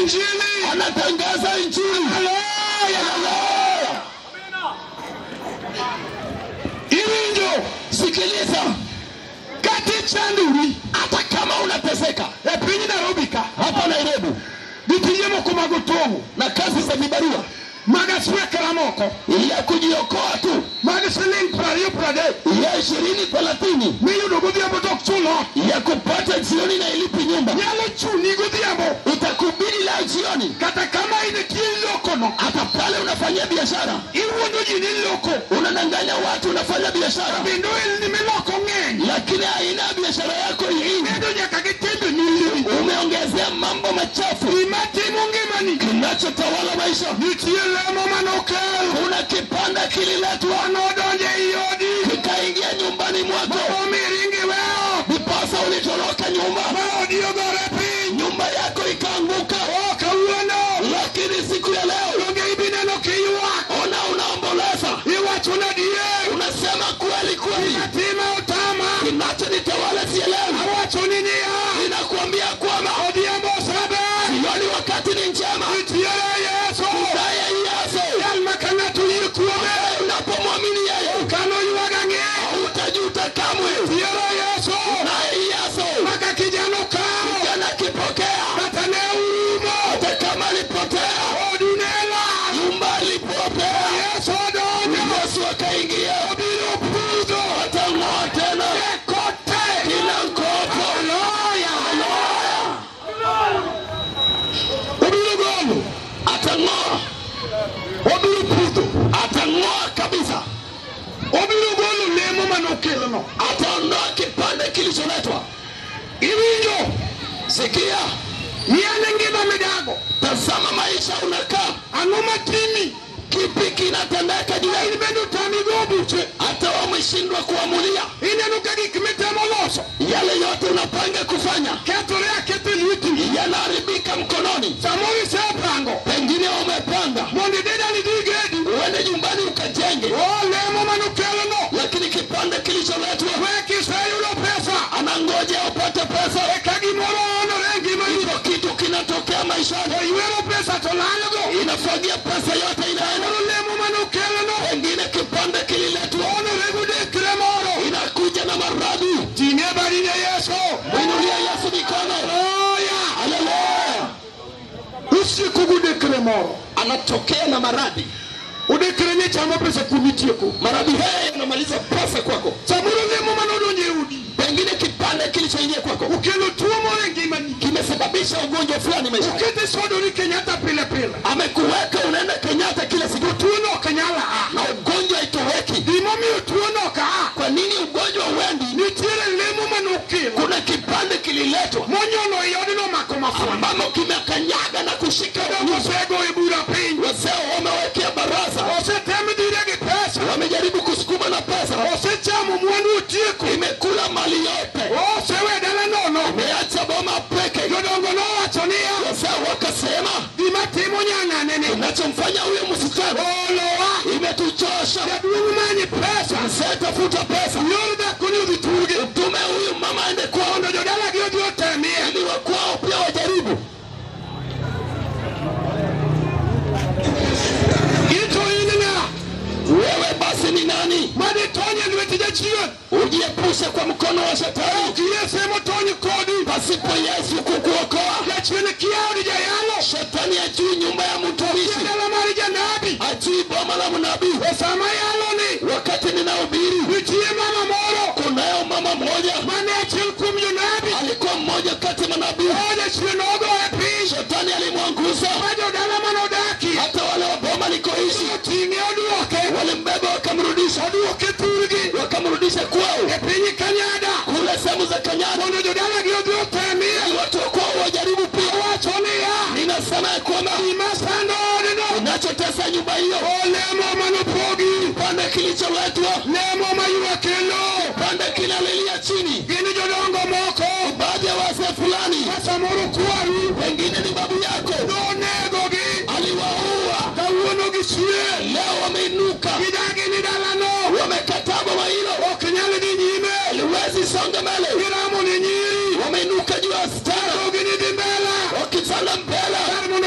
injili. Anatangaza injili. Haleluya. Irinjo, sikiliza. Kati chanduri, hata kama unateseka. Epinyi Nairobi ka. Hapa Nairobi. Bitiyemo kumagotongo. Na kazi za vibarua. Magaswe karamoko. Ya kujiokoa tu. Magaselin prayo prade. Ya 20-30. Miyu dogodia botok chulo. Ya kupata jioni na ilipi nyumba. Yale chuni godiamo. Itakubidi la jioni. Kata kama inekili loko no. Hata pale unafanya biashara. Iwo ndoji ni loko. Unananganya watu unafanya biashara. Bindo ili nimeloko ngengi. Lakini haina biashara yako hii. Bindo nyakakitembe nili. Umeongezea mambo machafu. Imati mungemani. Kinachotawala maisha. Nitiele mama nokel. Kuna kipanda kililetwa. Anodonje iodi. Kikaingia nyumbani mwako. Miringi weo. Bipasa ulitoroka nyumba. Maodio gorepi. Nyumba yako ikaanguka. Kauano. Lakini siku ya leo. Donge ibineno kiwa. Ona unaomboleza. Iwa tunadie. Unasema kweli kweli. Inatima utama. Kinachonitawala si leo. Awa tuninia. Ninakuambia kwamba. Odiambo sabe. Sioni wakati ni njema. Nitiele Yesu. Naye Yesu. Yalmakana tuyikuome. Unapomwamini yeye. Kano yuwagange. Hautajuta kamwe. Nitiele Yesu. Naye Yesu. Maka kijano kao. Kijana kipokea. Matane urumo. Hata kama alipotea. Odunela. Nyumba alipotea. Yesu dono. Yesu akaingia. Obilo puzo. Atang'oa tena. Ekote. Kila mkopo. Haleluya. Obilo golo. Atang'oa. Obilo puzo. Atang'oa kabisa. Obilo golo lemo manokelo no. Ataondoa kipande kilicholetwa. Irinjo. Sikia. Niane ngima midago. Tazama maisha unakaa. Anuma timi. Kipi kinatendeka juu yako? Ilibendo tamigobuche. Hata wameshindwa kuamulia. Inenuka gikimete moloso. Yale yote unapanga kufanya. Ketolea keteliuti. Yanaharibika mkononi. Samori sepango. Pengine umepanga. Mondi deda ni digedi. Uende nyumbani ukajenge. Lemo manokelo no. Lakini kipande kilicholetwa. Weki sayulo pesa. Anangoja upate pesa. Ekagi moro ono rengi mani. Hicho kitu kinatokea maishani. Iwero pesa tolanogo. Inafagia pesa yote inaenda. Lemo manokelo no. Pengine kipande kililetwa. Ono regu de kremoro. Inakuja na maradhi. Jine barine Yesu. Inulia Yesu mikono. Haleluya. Usiku de kremoro. Anatokea na maradhi. Udekreni chamo pesa kumitieko. Maradhi haya yanamaliza pesa kwako. Samuro lemo manodo nyeudi. Pengine kipande kilichoingia kwako. Ukelo tuo more ngimani. Kimesababisha ugonjwa fulani maishani. Ukete sodo ni Kenyatta pile pile. Amekuweka unaenda Kenyatta kila siku. Tuno Kenyala. Na ugonjwa itoweki. Dimomi tuno ka. Kwa nini ugonjwa uendi? Nitiele lemo manokelo. Kuna kipande kililetwa. Monyono yodino makomafu. Ambamo kimekanyaga na kushika Dogo sego ibura pin. wazee wamewekea baraza. Ose temi direge pesa. Wamejaribu kusukuma na pesa. Ose chamu mwandu utieko. Imekula mali yote. Ose wedala nono. Imeacha boma peke. Yodongo no watonia. Wazee wakasema. Dimatimo nyana nene. Unachomfanya huyo msichana. Oloa. Imetuchosha. Yadungu manyi pesa. Mzee tafuta pesa. Yoruda kuni uviturge. Utume huyu mama aende kwao. Ondo jodala gyodio temia. Ili wakwao pia wajaribu. Ito inina. Wewe basi ni nani? Madi tonye luetija chiyon. Ujiepushe kwa mkono wa shetani. Kiyesemo tonye kodi. Pasipo Yesu kukuokoa. Yachwene kiao ni jayalo. Shetani ajui nyumba ya mtumishi. Yadala marija nabi. Ajui boma la mnabii. Osama yalo ni. Wakati ninahubiri. Wichie mama moro. Kunayo mama mmoja. Mane achil kumyo nabi. Alikuwa mmoja kati ya manabii. Oja chwenogo epi. Shetani alimwanguza. Majo dala manodaki. Hata wale wa boma likoishi. Tingi oduoke. Walimbeba wakamrudisha. Oduoke turgi. Wakamrudisha kwao. Epinyi kanyada. Kule sehemu za Kanyada. Ondo jodala gyodio temia. Watu wa kwao wajaribu pia. Wachonia. Ninasema ya kwamba. Imasando odino. Unachotesa nyumba hiyo. Olemo manopogi. Kipande kilicholetwa. Nemo mayuwa kelo. Kipande kinalilia chini. Gini jodongo moko. Baadhi ya wazee fulani. Wasamuru kuwaru. Wengine ni babu yako. Donegogi. Aliwaua. Kawuono gishie. Leo wameinuka. Gidagi ni dalano. Wamekataa boma hilo. Okinyali di nyime. Liwezi songa mbele. Giramu ni nyiri. Wameinuka juu ya stara. Dogi ni di mbela. Wakifanya mbele. Karmu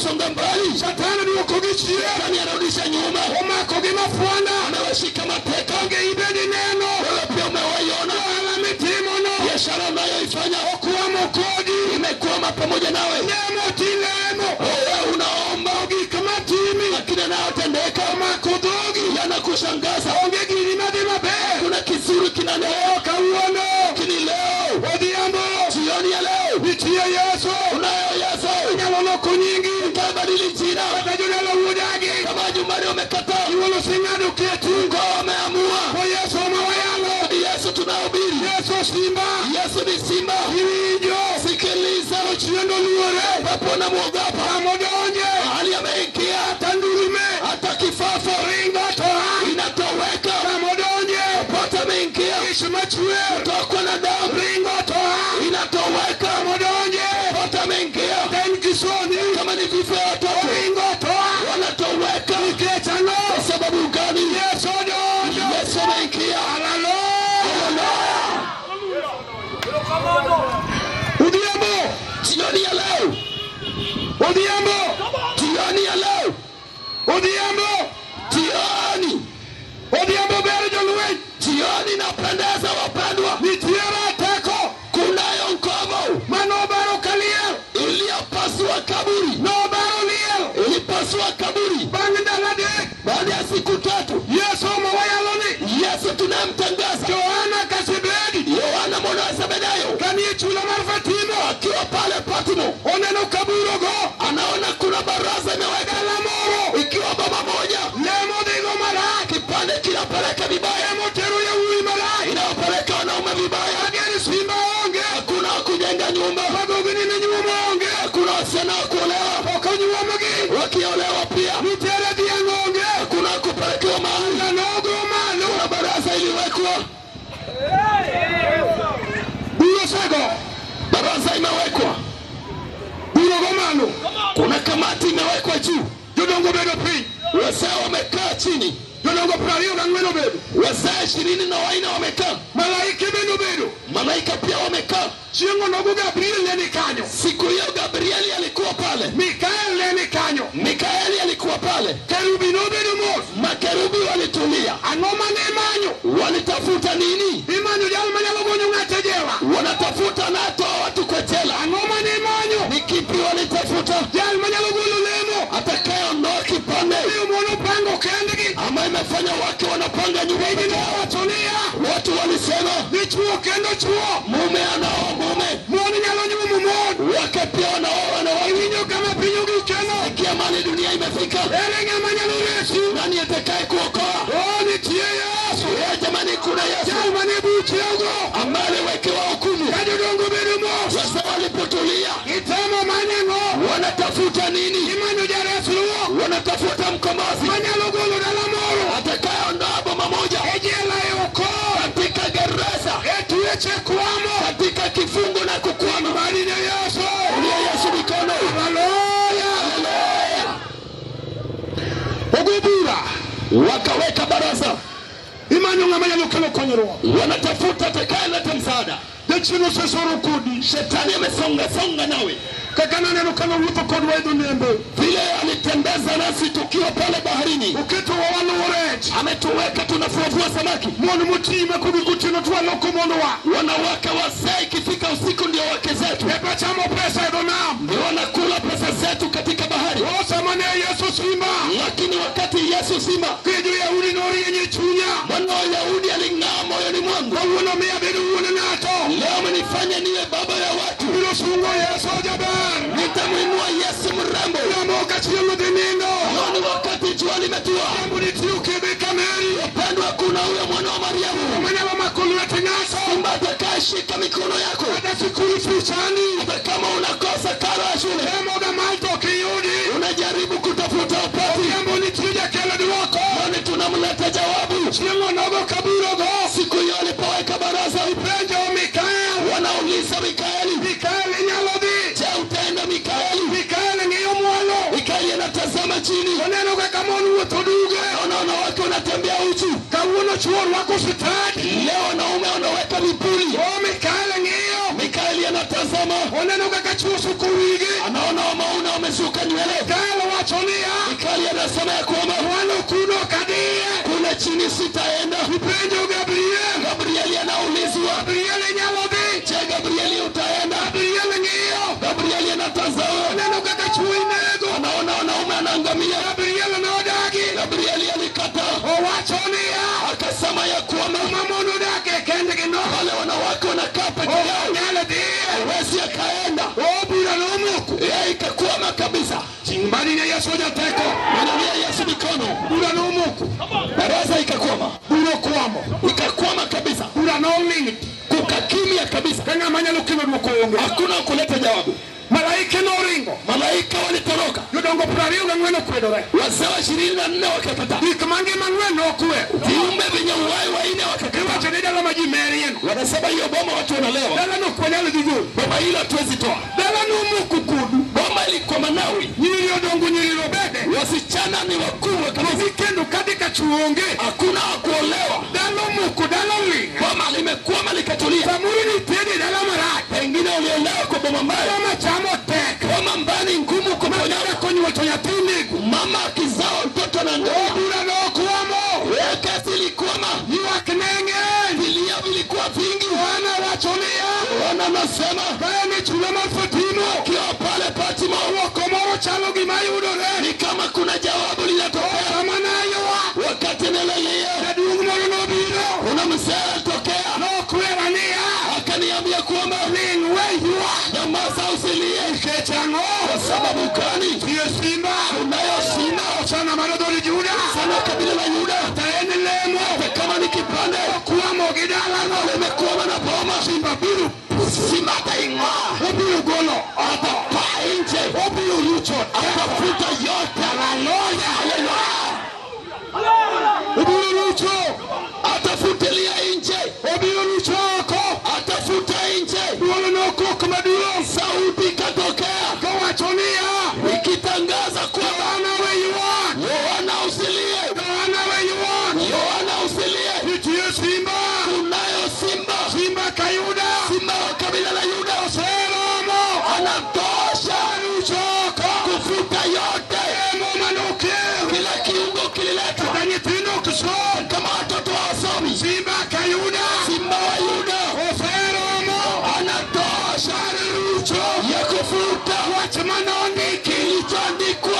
wanasonga mbali. Shetani ni ukogichie. Shetani anarudisha nyuma. Umakogi mafwanda. Amewashika mateka. Onge ibedi neno. Wewe pia umewaiona. Wala mitimono. Biashara unayoifanya Okuwa mokodi. imekwama pamoja nawe. Nemo tilemo. Wewe unaomba kama timi. lakini yanayotendeka Makodogi. yanakushangaza. Onge gilimadi mabe. Kuna kizuri kinaneo. Kauono. Lakini leo Odiambo. jioni ya leo Nitie Yesu. unayo Yesu. Nyalono kunyingi. Utabadili jina. Watajunelo udagi. Kama Jumari umekataa. Iwolo singadu kietu. Mungu ameamua. Kwa Yesu mawayalo. Yesu tunahubiri. Yesu simba. Yesu ni simba. Hilijo. Sikiliza. Chiendo luore. Papo na muogopa. Amodonje. Mahali ameingia. Tandurume. Hata kifafa. Ringo toha. Inatoweka. Amodonje. Pote ameingia. Ishimachue. Tokwa na damu. Ringo toha. Inatoweka. Amodonje. Pote ameingia. Tenkisoni. Kama ni vifo ya watoto. Ringo toha. Wanatoweka. Ikechano. Kwa sababu gani? Yesu dojo. Yesu ameingia. Hallelujah. Udiambo. Jioni ya leo. Udiambo. Jioni ya leo. Udiambo. Jioni. Udiambo beri joluwe. Jioni napendeza wapendwa. Nitiara teko. Kunayo nguvu. Manobaro kalia. Iliyopasua kaburi. Nobaro liel. Ilipasua kaburi. Bangdalade. Baada ya siku 3. Yesu mawayaloni. Yesu tunamtangaza. Yohana kasibedi. Yohana mwana wa Zebedayo. Kani chula marfatimo. Akiwa pale Patmo. Oneno kaburogo. Anaona kuna baraza imeweka Lamoro. ikiwa baba moja. Nemo digo malaki. Kipande kinapeleka vibaya. Nemo teru ya ui malaki. Inawapeleka wanaume vibaya. Ageni simba onge. Hakuna kujenga nyumba. Pagogini ni nyuma onge. Hakuna wasichana wa kuolewa. Poko nyuma magi. Wakiolewa pia. Nitere diango onge. Hakuna kupelekewa mahali. Nanogo malo. Kuna baraza iliwekwa. Bulo sego. Baraza imewekwa. Bulogo malo. Kuna kamati imewekwa juu. Jodongo bedo pi. Wazee wamekaa chini. Jodongo prario gangweno bedo. Wazee 24 wamekaa. Malaike bedo. Malaika pia wamekaa. Chiengo nogo Gabriel leni kanyo. Siku hiyo Gabrieli alikuwa pale. Mikael leni kanyo. Mikaeli alikuwa pale. Kerubi no bedo mos. Makerubi walitulia. Anoma ne manyo. Walitafuta nini? Imanyo jalo manyalo gonyo ngatejewa. Wanatafuta na toa watu kwa jela. Anoma ne manyo. Ni kipi walitafuta? Jalo manyalo golo lemo. Atakayeondoa kipande. Iyo mwono pango kendegi. Ama imefanya wake wanapanga nyumba. Watonia. Watu walisema Ni chuo kendo chuo. mume anaoa mume. Mwoni nyalo nyumu mwoni. Wake pia wanaoa wanawake. Winyo kama pinyo gikeno. Kiamani dunia imefika. Erenga manyalo resi. Nani atakaye kuokoa? Oh ni tie Yesu. Jamani kuna Yesu. Jalo mani buchego. Ambaye aliwekewa hukumu. Kadodongo bedo mos. Sasa walipotulia. Itemo manyango. Wanatafuta nini? Imanyo jaresu luo. Wanatafuta mkombozi. Manyalo golo dalamoro. Atakayeondoa boma moja. Ejela yoko. Katika gereza. Etueche kwamo. Katika kifungo na kukwama. Mani na Yesu. Ulia Yesu mikono. Haleluya. Ogubura. Wakaweka baraza. Imanyo ngamanya kalo konyero. Wanatafuta atakayeleta msaada. Dechino sesoro kudi. Shetani amesonga nawe. Kakana neno kalo wuto kodwa edo nembe. Vile alitembeza nasi tukiwa pale baharini. Uketo wa walo orange. Ametuweka tunafuavua samaki. Mwono mutima kubikutino tuwa loko mono wa. Wanawake wazee ikifika usiku ndio wake zetu. Eba chamo pesa edo nam. Ndio wanakula pesa zetu katika bahari. Osa mane Yesu simba. Lakini wakati Yesu simba. Kijo ya uli nori yenye chunya. Mwana wa Yahudi aling'aa moyoni mwangu. Uno mea bedu uone nato. Leo amenifanya niwe baba ya watu. Bilo sungo Yesu jabar. Nitamwinua Yesu mrembo. Yamoka chiyo denindo. Leo ni wakati jua limetua. Mbuni tiuke bekameri. Wapendwa kuna huyo mwana wa Mariamu. Mwana wa makulu ya tengaso. Simba atakayeshika mikono yako. Hata sikuri fichani. Hata kama unakosa karo ya shule. Yamoga malto kiyudi. Unajaribu kutafuta upati. Mbuni tija kele duwako. Kwani tunamleta jawabu. Chiyo nogo kaburogo. Siku hiyo alipoweka baraza. Ipenjo Mikael. Wanauliza Mikaeli. Mikael nyalodi. Je, utaenda Mikaeli? Mikael ngiyo mwalo. Mikaeli anatazama chini. Oneno kaka monu wotoduge. Naona watu wanatembea uchi. Kawuno chuo wako sitadi. Leo wanaume wanaweka vipuli. Oh Mikael ngiyo. Mikaeli anatazama. Oneno kaka chuo sukuwigi. Anaona wamauna wamesuka nywele. ya kwamba wano kuno kadie kule chini sitaenda. ipenjo Gabrieli anaulizwa, Gabriel nyalobi je, Gabrieli utaenda? Gabriel ngiyo Gabrieli anatazama, neno kaka chuinego anaona wanaume anaangamia. Gabriel anodagi Gabrieli alikataa, owachonia akasema ya kwamba mamono dake kende kino wale wanawake wanakaa peke yao, hawezi akaenda. obura nomuku Yeye ikakwama kabisa. chimbani na Yesu jateko Anania Yesu mikono, bura nomuku baraza ikakwama, bura kwamo ikakwama kabisa, bura no minute kukakimia kabisa, kanga manyalo kino dukonge hakuna kuleta jawabu. malaika no ringo Malaika walitoroka, yudongo prario ngweno kwedore wazee 24 wakakataa, ikamange mangweno kwe viumbe vyenye uhai wanne wakakataa. chenida la majimerien Wanasema hiyo boma watu wanalewa, dala no kwenele digo boma hilo hatuwezi toa. dala no muku kudu Boma ilikuwa Manawi, nyiri yodongo nyiri robede wasichana ni wakuu kabisa, kendo kadika chuonge hakuna kuolewa. dala muku dala ring Boma limekwama likatulia, samuri ni tedi dala marai pengine uliolewa kwa boma mbaya, kama chamo tek boma mbaya ngumu kuponya. konyi watonya tunigu Mama akizaa mtoto na ndoa, obura no kwamo kesi ilikwama, yuaknenge vilia vilikuwa vingi. wana wachonia Wana nasema kaya ni chulama fatimo kiwa pale Patmo, wakomoro chalo gimayudore ni kama kuna jawabu linatokea. kama nayo Wakati nalalia, kadungu moro no biro kuna mzee alitokea, no kwerania akaniambia kwamba ling weyua nyamaza, usilie. kechango Kwa sababu gani? siyo simba Unayo sina sana maradori juda sana kabila la Yuda, taene lemo hata kama ni kipande kuwamo gidala no limekuwa na boma, simba biru simba ataing'oa, obiru golo atapaa nje, obiru lucho atafuta yote. haleluya Haleluya! obiru lucho Atafutilia nje, obiru lucho ko atafuta nje. wala no ko kamaduo Sauti ikatokea kawachonia ikitangaza kwamba bana weyua Yohana usilie, bana weyua Yohana usilie, nitie simba kunayo simba, simba kayuda simba wa kabila la Yuda, seromo anatosha luchoko kufuta yote. manuke Kila kiungo kililetwa kanyitino kuso kama watoto wa wasomi. simba kayuda Simba wa Yuda seromo anatosha lucho ya kufuta wachmanoni kilichoandikwa.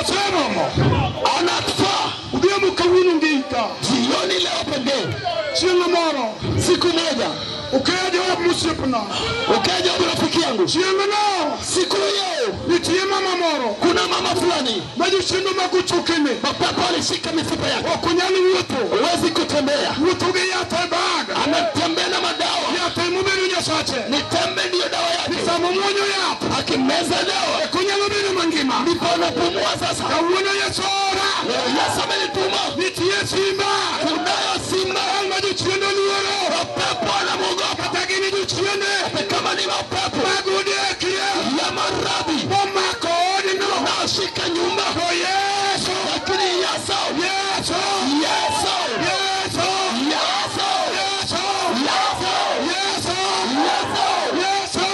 seromo Anafaa udiemu kawunu ngika jioni leo pekee, chiengo moro siku moja ukeja wa musipna ukaja kwa rafiki yangu. chiengo no Siku hiyo nitie mama moro kuna mama fulani majishindu makuchukini mapepo alishika mifupa yake, okunyali wuto huwezi kutembea, wuto ge yate baga anatembea na madawa. yate mubiru nyasache Ni tembe ndiyo dawa yake, samo mwonyo yate akimeza dawa kunyalo bino mangima ndipo anapumua. Sasa kawuono yasora leo Yesu amenituma, nitie simba kunayo simba, majichiendo luoro mapepo anamwogopa, takini jichiende hata kama ni mapepo magudekie ya maradhi momako odino naoshika nyumba, o Yesu lakini Yesu, Yesu Yesu, Yesu Yesu, Yesu Yesu, Yesu Yesu, Yesu Yesu,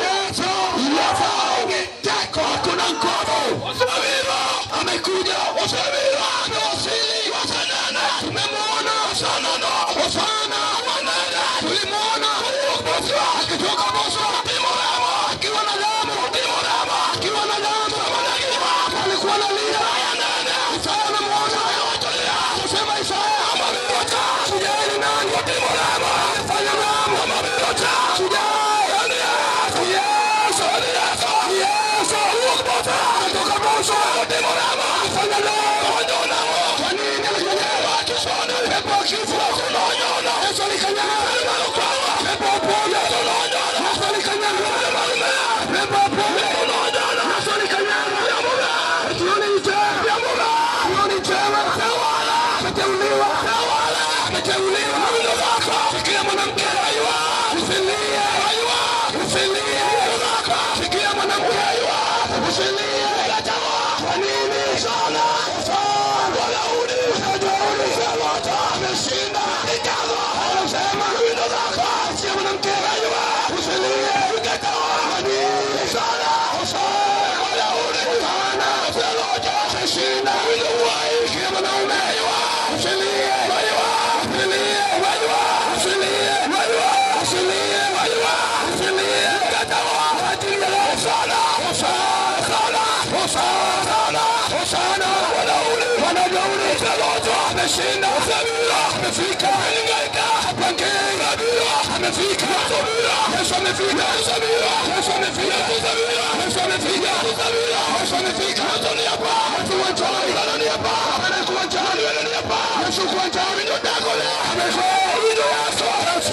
Yesu Yesu. Ngitako Hakuna nguvu. Wasabira amekuja, wasabira amewasili, wasanana tumemwona, wasanana wasana wanana tulimwona Bosra akitoka Bosra Timorama akiwa na damu, Timorama akiwa na damu, alikuwa analia nana sana mwana yote kusema Isaya amabirota sijali nani Timorama fanya damu amabirota sijali Yesu Yesu Yesu Bosra kutoka Bosra Timorama fanya damu kunyona kwa nini alikanyana kisona pepo kifua kunyona Yesu alikanyana pepo poja kunyona Yesu alikanyana pepo poja kunyona Yesu alikanyana tuone itema tuone itema tawala ameteuliwa mwenendo wako sikia mwanamke aywa usilie sikia mwanamke aywa usilie kwa nini sana Walaudi ameshinda ikawa anasema ameshinda. Huyo wai kila mwanaume usilie, usilie, usilie, usilie, usilie. Katawa ajili ya Hosana, Hosana, Hosana, Hosana. Wanauli Yesu ameshinda. Samira amefika. Ingaika pange Samira amefika. Yesu amefika. Samira Yesu amefika. Samira Yesu amefika. Samira Yesu amefika. Ndani hapa watu wanjani, ndani hapa anakuwa njani, ndani hapa Yesu kwa njani ndio tako leo. Amefika. Ndio Yesu.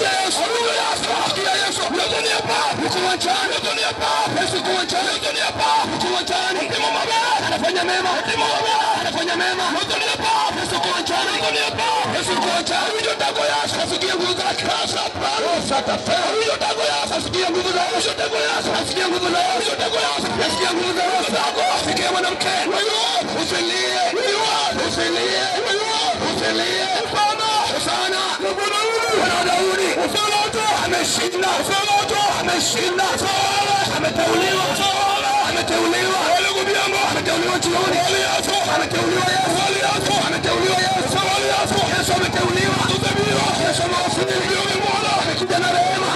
Yesu ndio Yesu. Kia Yesu ndani hapa kwa njani, ndani hapa Yesu kwa njani, ndani hapa kwa njani. Ndimo mama anafanya mema. Ndimo mama anafanya mema. Ndani hapa Yesu kwa njani, ndani hapa Yesu kwa njani ndio tako Yesu. Asikia nguvu za kasa pale satafa. Ndio tako Yesu. Asikia nguvu za Yesu. Tako Yesu. Asikia nguvu za Yesu. Tako Yesu. Asikia nguvu za Yesu. Tako asikia mwanamke. Usilie. Usilie. Usilie. Sana. Wanauli. Ameshinda. Ameshinda. Ameteuliwa. Ameteuliwa. Ameteuliwa jioni. Ameteuliwa Yesu. Ameteuliwa Yesu. Yesu ameteuliwa. Yesu amewasili. Amekuja na rehema.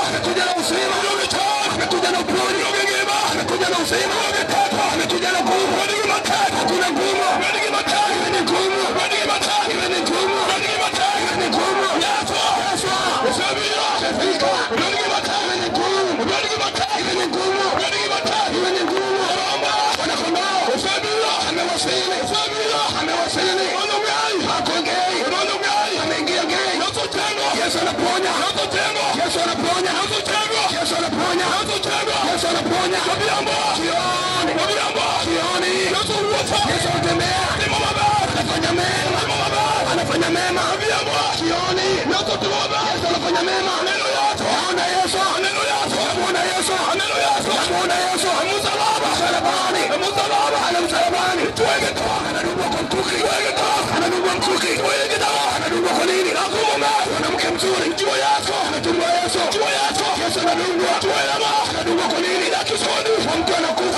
Amekuja na uzima. Amekuja na upole. Amekuja na uzima. Amekuja na nguvu. Hakuna nguvu. Iwe ni nguvu. Iwe ni nguvu. Iwe ni nguvu. Yesu. Amefika. Iwe ni nguvu. Iwe ni nguvu. Iwe ni nguvu. Wanakondoo. Amewasili. Amewasili. Hakongei. Ameingia gei. Yesu anaponya. Yesu anaponya. Yesu anaponya. Yesu anaponya. Jioni. Yesu anatembea. Anafanya mema. Anafanya mema. Jioni. Yesu anafanya mema. Naona Yesu. Naona Yesu. Naona Yesu. Msalabani. Ana msalabani. Anadungwa kwa mkuki. Anadungwa mkuki. Anadungwa kwa nini? Mwanamke mzuri. Anadungwa Yesu. Yesu anadungwa. Anadungwa kwa nini? Mtu anakufa.